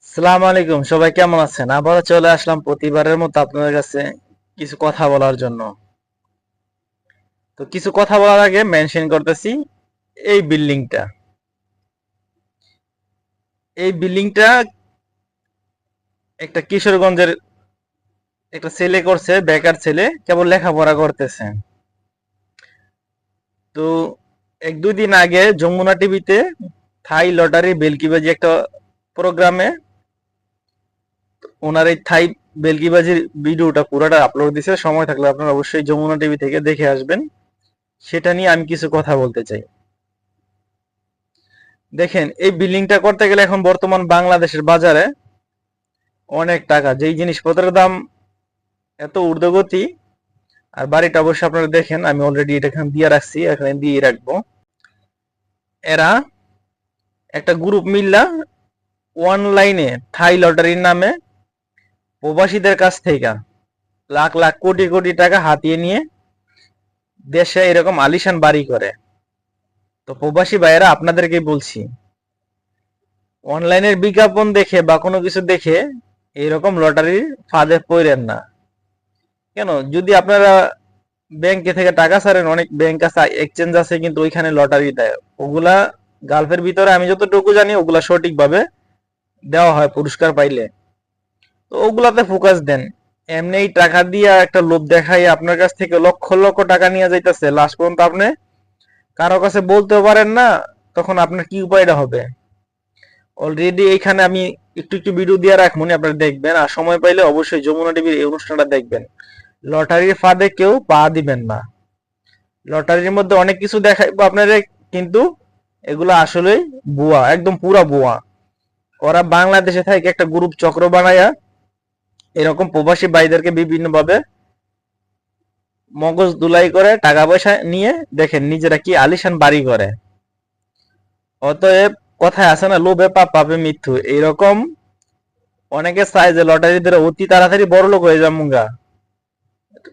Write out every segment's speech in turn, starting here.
সালাম আলাইকুম, সবাই কেমন আছেন? আবারও চলে আসলাম প্রতিবারের মতো আপনাদের কাছে কিছু কথা বলার জন্য। তো কিছু কথা বলার আগে মেনশন করতেছি এই বিল্ডিংটা এই বিল্ডিংটা একটা কিশোরগঞ্জের একটা ছেলে করছে, বেকার ছেলে, কেবল লেখাপড়া করতেছে। তো এক দুই দিন আগে যমুনা টিভিতে থাই লটারি বেলকিবাজি একটা প্রোগ্রামে ওনার এই থাই বেলকিবাজির ভিডিওটা পুরোটা আপলোড দিছে। সময় থাকলে আপনারা অবশ্যই যমুনা টিভি থেকে দেখে আসবেন। সেটা নিয়ে আমি কিছু কথা বলতে চাই। দেখেন, এই বিল্ডিংটা করতে গেলে এখন বর্তমান বাংলাদেশের বাজারে অনেক টাকা, যেই জিনিসপত্রের দাম এত ঊর্ধ্বগতি। আর বাড়িটা অবশ্যই আপনারা দেখেন, আমি অলরেডি এটা এখানে দিয়ে রাখছি, এখানে দিয়ে রাখবো। এরা একটা গ্রুপ মিললা অনলাইনে থাই লটারির নামে প্রবাসীদের কাছ থেকে লাখ লাখ কোটি কোটি টাকা হাতিয়ে নিয়ে দেশে এরকম আলিশান বাড়ি করে। তো প্রবাসী ভাইয়েরা, আপনাদেরকে বলছি, অনলাইনের বিজ্ঞাপন দেখে বা কোনো কিছু দেখে এরকম লটারির ফাঁদে পড়েন না। কেন? যদি আপনারা ব্যাংকে থেকে টাকা ছাড়েন, অনেক ব্যাংক আছে, এক্সচেঞ্জ আছে, কিন্তু ওইখানে লটারি দেয়। ওগুলা গালফের ভিতরে আমি যতটুকু জানি ওগুলা সঠিকভাবে দেওয়া হয় পুরস্কার পাইলে। তো ওগুলাতে ফোকাস দেন। এমনি টাকা দিয়ে একটা লোভ দেখাই আপনার কাছ থেকে লক্ষ লক্ষ টাকা নিয়ে যাইতেছে, লাস্ট পর্যন্ত আপনি কারো কাছে বলতেও পারেন না। তখন আপনার কি উপায়টা হবে? অলরেডি এইখানে আমি একটু একটু ভিডিও দিয়ে রাখবো, আপনারা দেখবেন। আর সময় পাইলে অবশ্যই যমুনা টিভির এই অনুষ্ঠানটা দেখবেন। লটারির ফাঁদে কেউ পা দিবেন না। লটারির মধ্যে অনেক কিছু দেখাইবো আপনারা, কিন্তু এগুলো আসলে ভুয়া, একদম পুরা ভুয়া। ওরা বাংলাদেশে থেকে একটা গ্রুপ চক্র বানায়া এরকম প্রবাসী ভাইদেরকে বিভিন্ন ভাবে মগজ দুলাই করে টাকা পয়সা নিয়ে দেখেন নিজেরা কি আলিশান বাড়ি করে। অতএব কথায় আছে না, লোভে পাপ পাপে মৃত্যু। এইরকম অনেকে চায় যে লটারি ধরে অতি তাড়াতাড়ি বড় লোক হয়ে যাবো,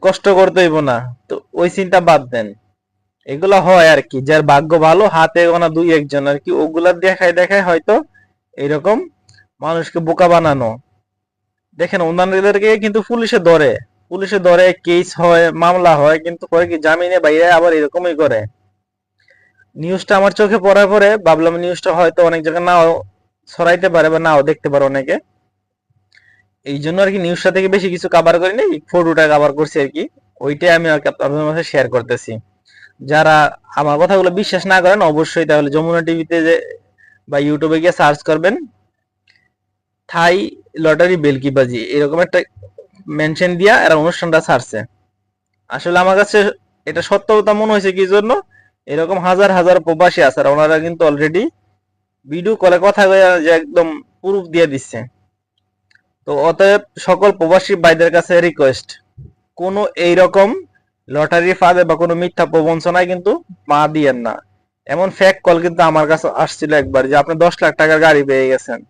কষ্ট করতে হইব না। তো ওই চিন্তা বাদ দেন। এগুলা হয় আর কি, যার ভাগ্য ভালো, হাতে গোনা দুই একজন আর কি, ওগুলা দেখায় দেখায় হয়তো এরকম মানুষকে বোকা বানানো। দেখেন, অন্যান্যদেরকে কিন্তু পুলিশে ধরে কেস হয়, মামলা হয়, কিন্তু পরে কি জামিনে বাইরে আবার এরকমই করে। নিউজটা আমার চোখে পড়ার পরে ভাবলাম নিউজটা হয়তো অনেক জায়গায় নাও ছড়াইতে পারে বা নাও দেখতে পারে অনেকে। এই জন্য আর কি নিউজটা থেকে বেশি কিছু কভার করি নাই, ফটোটা কভার করছি আর কি। ওইটাই আমি আর কি আপনাদের মাঝে শেয়ার করতেছি। যারা আমার কথাগুলো বিশ্বাস না করেন, অবশ্যই তাহলে যমুনা টিভিতে যে বা ইউটিউবে গিয়ে সার্চ করবেন থাই লটারি বেলকিবাজি, এরকম একটা মেনশন দিয়া এরা অনুষ্ঠানটা ছাড়ছে। আসলে আমার কাছে এটা সত্যতা মনে হয়েছে কি জন্য, এরকম হাজার হাজার প্রবাসী আছে, আর ওনারা কিন্তু অলরেডি ভিডিও কলে কথা কয়ে যে একদম প্রুফ দিয়ে দিচ্ছে। তো অতএব সকল প্রবাসী ভাইদের কাছে রিকোয়েস্ট, কোনো এইরকম লটারি ফাঁদে বা কোনো মিথ্যা প্রবঞ্চনায় কিন্তু পা দিয়েন না। এমন ফেক কল কিন্তু আমার কাছে আসছিল একবার, যে আপনি 10 লাখ টাকার গাড়ি পেয়ে গেছেন।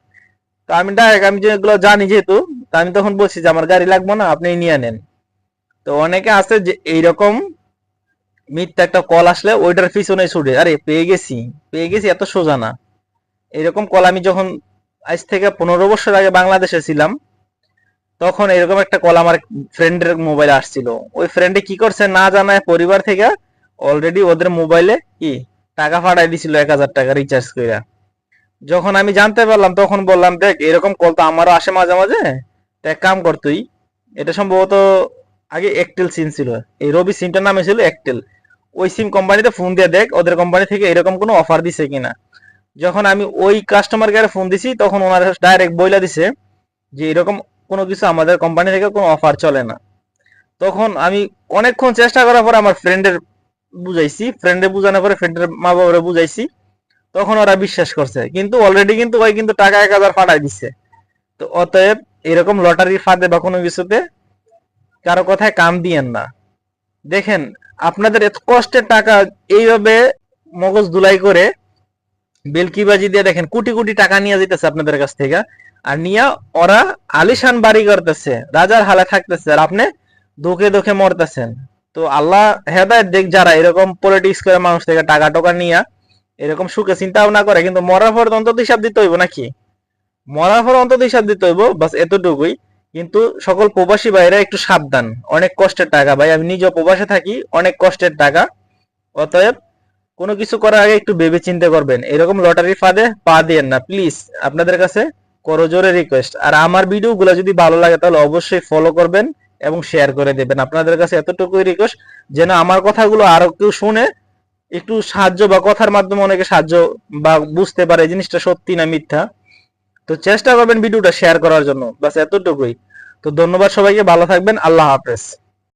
তো আমি ডাইরেক্ট, আমি যেগুলো জানি যেহেতু, তো আমি তখন বলছি যে আমার গাড়ি লাগবে না, আপনি নিয়ে নেন। তো অনেকে আছে যে এইরকম মিথ্যা একটা কল আসলে ওইটার পিছনে ছুটে, আরে পেয়ে গেছি এত সোজা না। এরকম কল আমি যখন আজ থেকে 15 বছর আগে বাংলাদেশে ছিলাম, তখন এরকম একটা কল আমার ফ্রেন্ডের মোবাইলে আসছিল। ওই ফ্রেন্ডে কি করছে না জানায় পরিবার থেকে অলরেডি ওদের মোবাইলে কি টাকা পাঠাই দিছিল 1000 টাকা রিচার্জ করে। যখন আমি জানতে পারলাম তখন বললাম, দেখ এরকম কল তো আমারও আসে মাঝে মাঝে, তো এক কাম কর তুই, এটা সম্ভবত আগে একটেল সিম ছিল, এই রবি সিমটার নামে ছিল একটেল, ওই সিম কোম্পানিতে ফোন দিয়ে দেখ ওদের কোম্পানি থেকে এরকম কোনো অফার দিছে কিনা। যখন আমি ওই কাস্টমার কেয়ারে ফোন দিছি, তখন ওনারা ডাইরেক্ট বইলা দিছে যে এরকম কোনো কিছু আমাদের কোম্পানি থেকে কোনো অফার চলে না। তখন আমি অনেকক্ষণ চেষ্টা করার পরে আমার ফ্রেন্ডে বুঝানোর পরে ফ্রেন্ডের মা বাবারে বুঝাইছি, তখন ওরা বিশ্বাস করছে। কিন্তু অলরেডি কিন্তু ওই কিন্তু টাকা 1000 পাঠাই দিচ্ছে। তো অতএব এরকম লটারির ফাঁদে বা কোনো কিছুতে কারো কথায় কান দিয়েন না। দেখেন, আপনাদের এত কষ্টের টাকা এইভাবে মগজ ধুলাই করে বেলকিবাজি দিয়ে দেখেন কোটি কোটি টাকা নিয়ে যেতেছে আপনাদের কাছ থেকে। আর নিয়ে ওরা আলিশান বাড়ি করতেছে, রাজার হালে থাকতেছে, আর আপনি ধোকে ধোকে মরতেছেন। তো আল্লাহ হেদায়েত দেখ, যারা এরকম পলিটিক্স করে মানুষ থেকে টাকা টোকা নিয়ে এরকম সুখে চিন্তা ভাবনা করে, কিন্তু মরার পর অন্তত হিসাব দিতে হইব নাকি? মরার পর অন্তত হিসাব দিতে হইব, বাস এতটুকুই। কিন্তু সকল প্রবাসী ভাইরা একটু সাবধান, অনেক কষ্টের টাকা ভাই, আমি নিজে প্রবাসে থাকি, অনেক কষ্টের টাকা। অতএব কোনো কিছু করার আগে একটু ভেবে চিন্তা করবেন, এরকম লটারি ফাঁদে পা দিয়েন না প্লিজ, আপনাদের কাছে করজোরে রিকোয়েস্ট। আর আমার ভিডিওগুলো যদি ভালো লাগে তাহলে অবশ্যই ফলো করবেন এবং শেয়ার করে দেবেন। আপনাদের কাছে এতটুকুই রিকোয়েস্ট, যেন আমার কথাগুলো আরো কেউ শুনে একটু সাহায্য, বা কথার মাধ্যমে অনেকে সাহায্য বা বুঝতে পারে এই জিনিসটা সত্যি না মিথ্যা। তো চেষ্টা করবেন ভিডিওটা শেয়ার করার জন্য, বাস এতটুকুই। তো ধন্যবাদ সবাইকে, ভালো থাকবেন, আল্লাহ হাফেজ।